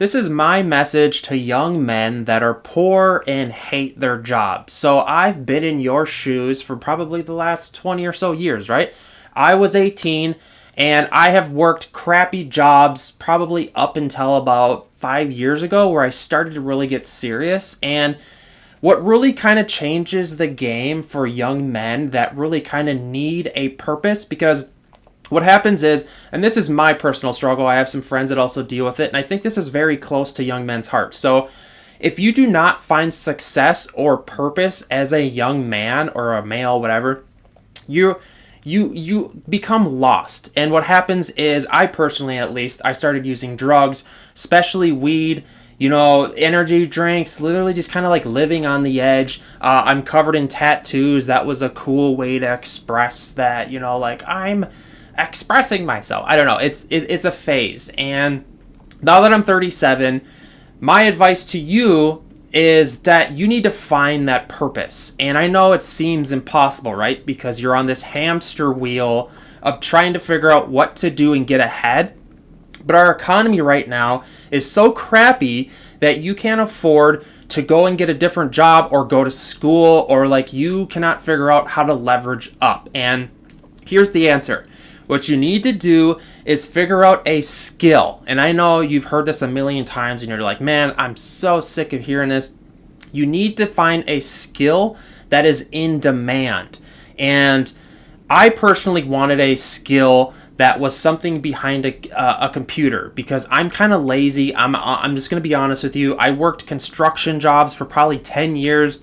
This is my message to young men that are poor and hate their jobs. So I've been in your shoes for probably the last 20 or so years, right? I was 18 and I have worked crappy jobs probably up until about 5 years ago where I started to really get serious. And what really kind of changes the game for young men that really kind of need a purpose, because what happens is, and this is my personal struggle, I have some friends that also deal with it, and I think this is very close to young men's hearts. So if you do not find success or purpose as a young man or a male, whatever, you become lost. And what happens is, I personally, at least, I started using drugs, especially weed, energy drinks, literally just kind of like living on the edge. I'm covered in tattoos. That was a cool way to express that, like I'm expressing myself. I don't know. It's a phase. And now that I'm 37, my advice to you is that you need to find that purpose. And I know it seems impossible, right? Because you're on this hamster wheel of trying to figure out what to do and get ahead. But our economy right now is so crappy that you can't afford to go and get a different job or go to school, or like you cannot figure out how to leverage up. And here's the answer. What you need to do is figure out a skill. And I know you've heard this a million times and you're like, man, I'm so sick of hearing this. You need to find a skill that is in demand. And I personally wanted a skill that was something behind a computer, because I'm kind of lazy. I'm just going to be honest with you. I worked construction jobs for probably 10 years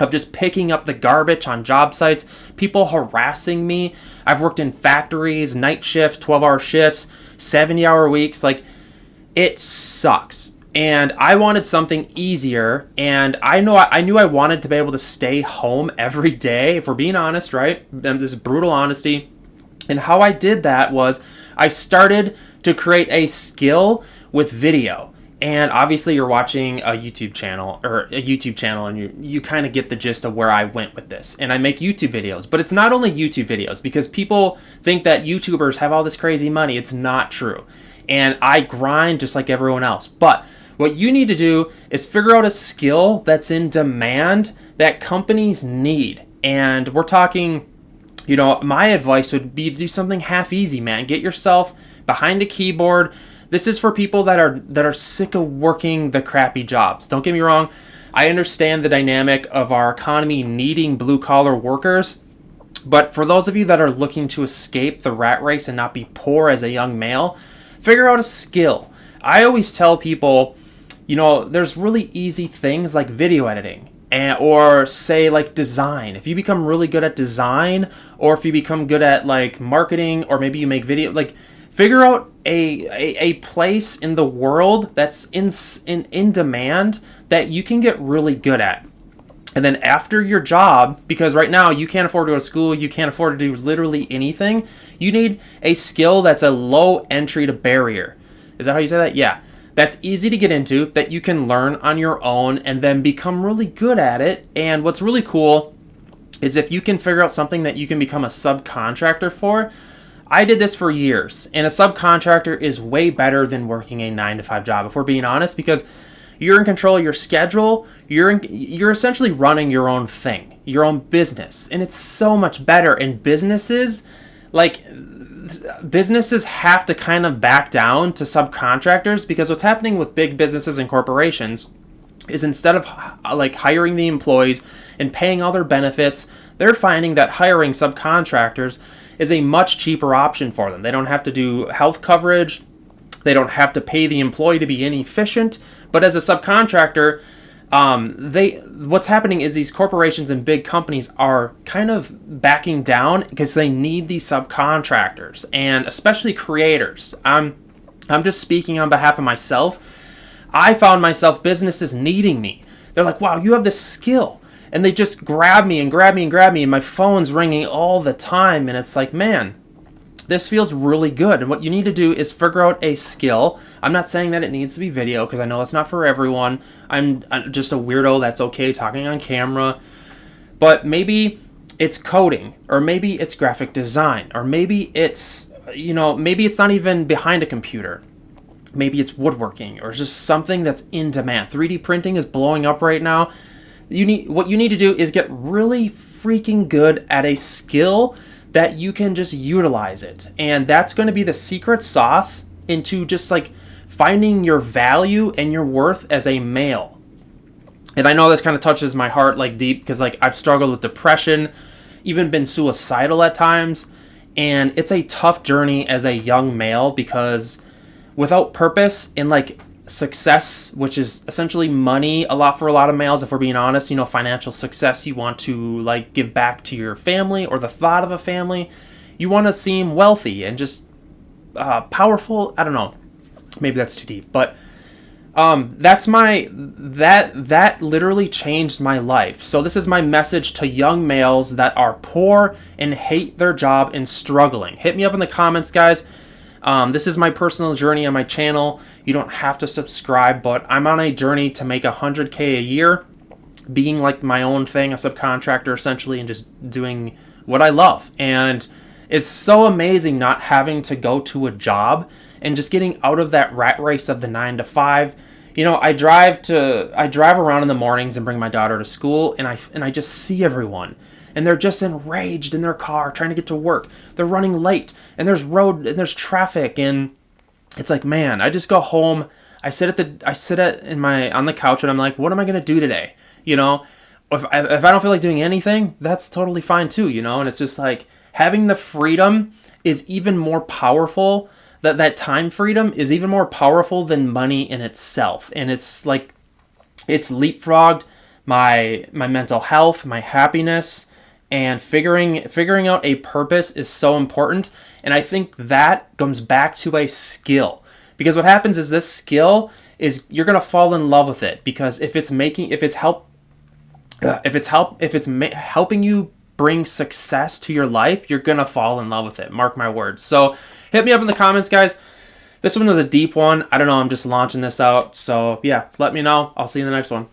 of just picking up the garbage on job sites, people harassing me. I've worked in factories, night shifts, 12-hour shifts, 70-hour weeks. Like, it sucks. And I wanted something easier, and I knew I wanted to be able to stay home every day, if we're being honest, right? And this is brutal honesty. And how I did that was I started to create a skill with video. And obviously you're watching a YouTube channel, and you kind of get the gist of where I went with this. And I make YouTube videos, but it's not only YouTube videos, because people think that YouTubers have all this crazy money. It's not true. And I grind just like everyone else. But what you need to do is figure out a skill that's in demand that companies need. And we're talking, my advice would be to do something half easy, man. Get yourself behind a keyboard. This is for people that are sick of working the crappy jobs. Don't get me wrong. I understand the dynamic of our economy needing blue-collar workers. But for those of you that are looking to escape the rat race and not be poor as a young male, figure out a skill. I always tell people, there's really easy things like video editing. Or say like design. If you become really good at design, or if you become good at like marketing, or maybe you make video, like figure out a place in the world that's in demand that you can get really good at. And then after your job, because right now you can't afford to go to school, you can't afford to do literally anything, you need a skill that's a low entry to barrier. Is that how you say that? Yeah. That's easy to get into, that you can learn on your own and then become really good at it. And what's really cool is if you can figure out something that you can become a subcontractor for. I did this for years, and a subcontractor is way better than working a 9-to-5 job, if we're being honest, because you're in control of your schedule. You're essentially running your own thing, your own business, and it's so much better. And businesses have to kind of back down to subcontractors, because what's happening with big businesses and corporations is, instead of like hiring the employees and paying all their benefits, they're finding that hiring subcontractors is a much cheaper option for them. They don't have to do health coverage. They don't have to pay the employee to be inefficient. But as a subcontractor, what's happening is these corporations and big companies are kind of backing down because they need these subcontractors, and especially creators. I'm just speaking on behalf of myself. I found myself businesses needing me. They're like, wow, you have this skill. And they just grab me, and my phone's ringing all the time. And it's like, man, this feels really good. And what you need to do is figure out a skill. I'm not saying that it needs to be video, because I know that's not for everyone. I'm just a weirdo that's okay talking on camera. But maybe it's coding, or maybe it's graphic design, or maybe it's, maybe it's not even behind a computer. Maybe it's woodworking or just something that's in demand. 3D printing is blowing up right now. What you need to do is get really freaking good at a skill that you can just utilize it. And that's going to be the secret sauce into just like finding your value and your worth as a male. And I know this kind of touches my heart like deep because like I've struggled with depression, even been suicidal at times, and it's a tough journey as a young male because without purpose in like success, which is essentially money a lot for a lot of males, if we're being honest, you know, financial success, you want to like give back to your family or the thought of a family, you want to seem wealthy and just powerful. I don't know, maybe that's too deep, but that's that literally changed my life. So this is my message to young males that are poor and hate their job and struggling. Hit me up in the comments, guys. This is my personal journey on my channel. You don't have to subscribe, but I'm on a journey to make $100K a year, being like my own thing, a subcontractor essentially, and just doing what I love. And it's so amazing not having to go to a job and just getting out of that rat race of the 9 to 5. You know, I drive around in the mornings and bring my daughter to school, and I just see everyone. And they're just enraged in their car trying to get to work. They're running late, and there's traffic, and it's like, man, I just go home. I sit on the couch, and I'm like, what am I gonna do today? You know, if I don't feel like doing anything, that's totally fine too. You know, and it's just like having the freedom is even more powerful. That time freedom is even more powerful than money in itself, and it's like it's leapfrogged my mental health, my happiness. And figuring out a purpose is so important. And I think that comes back to a skill. Because what happens is this skill is you're going to fall in love with it. Because if it's helping you bring success to your life, you're going to fall in love with it. Mark my words. So hit me up in the comments, guys. This one was a deep one. I don't know. I'm just launching this out. So yeah, let me know. I'll see you in the next one.